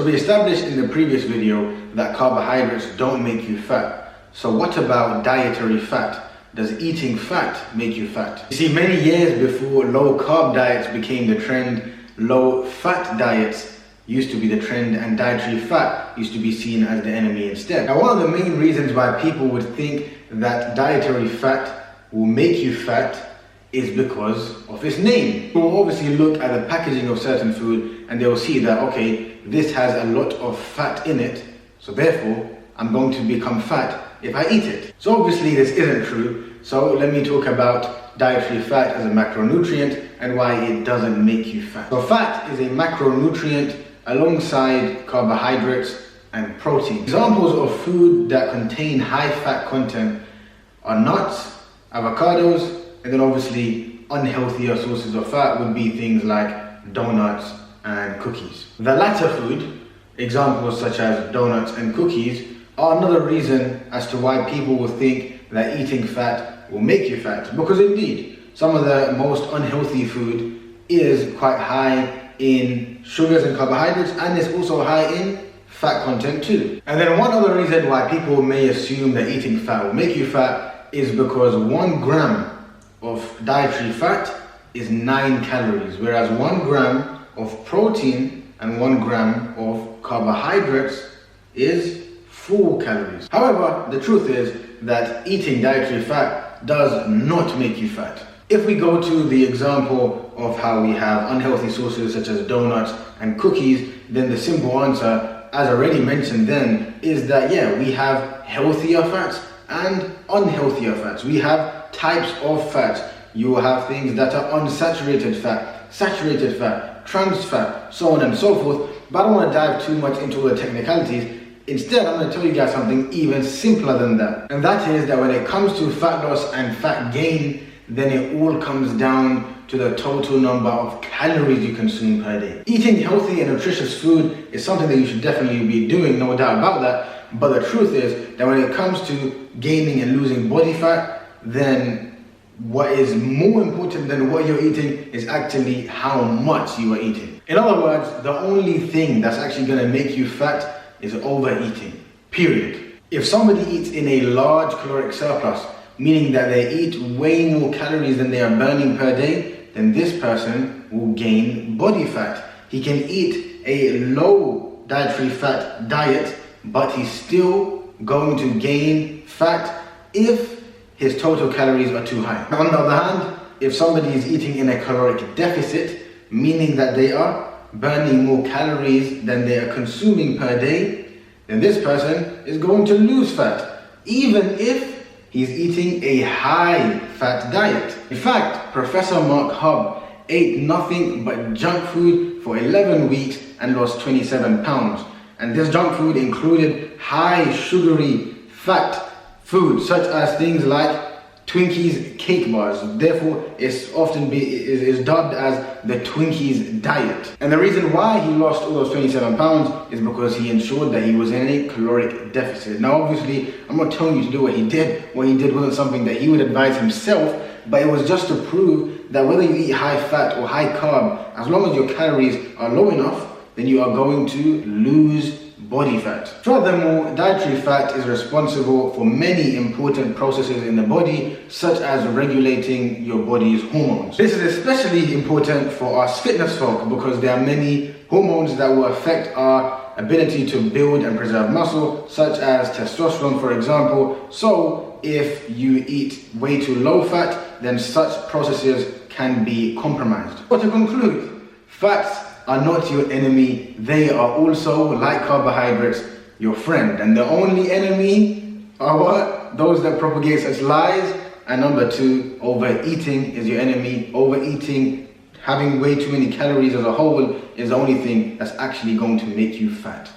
So we established in the previous video that carbohydrates don't make you fat. So what about dietary fat? Does eating fat make you fat? You see, many years before low-carb diets became the trend, low-fat diets used to be the trend, and dietary fat used to be seen as the enemy instead. Now, one of the main reasons why people would think that dietary fat will make you fat is because of its name. We'll obviously look at the packaging of certain food and they'll see that, okay, this has a lot of fat in it, so therefore I'm going to become fat if I eat it. So obviously this isn't true. So let me talk about dietary fat as a macronutrient and why it doesn't make you fat. So fat is a macronutrient alongside carbohydrates and protein. Examples of food that contain high fat content are nuts, avocados, and then obviously unhealthier sources of fat would be things like donuts and cookies. The latter food, examples such as donuts and cookies, are another reason as to why people will think that eating fat will make you fat. Because indeed, some of the most unhealthy food is quite high in sugars and carbohydrates, and it's also high in fat content too. And then one other reason why people may assume that eating fat will make you fat is because 1 gram of dietary fat is 9 calories, whereas 1 gram of protein and 1 gram of carbohydrates is 4 calories. However, the truth is that eating dietary fat does not make you fat. If we go to the example of how we have unhealthy sources such as donuts and cookies, then the simple answer, as already mentioned then, is that yeah, we have healthier fats and unhealthier fats. We have types of fats. You will have things that are unsaturated fat, saturated fat, trans fat, so on and so forth. But I don't want to dive too much into all the technicalities. Instead, I'm going to tell you guys something even simpler than that. And that is that when it comes to fat loss and fat gain, then it all comes down to the total number of calories you consume per day. Eating healthy and nutritious food is something that you should definitely be doing, no doubt about that. But the truth is that when it comes to gaining and losing body fat, then what is more important than what you're eating is actually how much you are eating. In other words, the only thing that's actually going to make you fat is overeating, period. If somebody eats in a large caloric surplus, meaning that they eat way more calories than they are burning per day, then this person will gain body fat. He can eat a low dietary fat diet, but he's still going to gain fat if his total calories are too high. On the other hand, if somebody is eating in a caloric deficit, meaning that they are burning more calories than they are consuming per day, then this person is going to lose fat, even if he's eating a high fat diet. In fact, Professor Mark Hubb ate nothing but junk food for 11 weeks and lost 27 pounds. And this junk food included high sugary fat foods such as things like Twinkies cake bars. Therefore, it's often is dubbed as the Twinkies diet. And the reason why he lost all those 27 pounds is because he ensured that he was in a caloric deficit. Now, obviously, I'm not telling you to do what he did. What he did wasn't something that he would advise himself, but it was just to prove that whether you eat high fat or high carb, as long as your calories are low enough, then you are going to lose body fat. Furthermore, dietary fat is responsible for many important processes in the body, such as regulating your body's hormones. This is especially important for us fitness folk because there are many hormones that will affect our ability to build and preserve muscle, such as testosterone, for example. So if you eat way too low fat, then such processes can be compromised. But to conclude, fats are not your enemy. They are also, like carbohydrates, your friend. And the only enemy are what? Those that propagate such lies. And number 2, overeating is your enemy. Overeating, having way too many calories as a whole, is the only thing that's actually going to make you fat.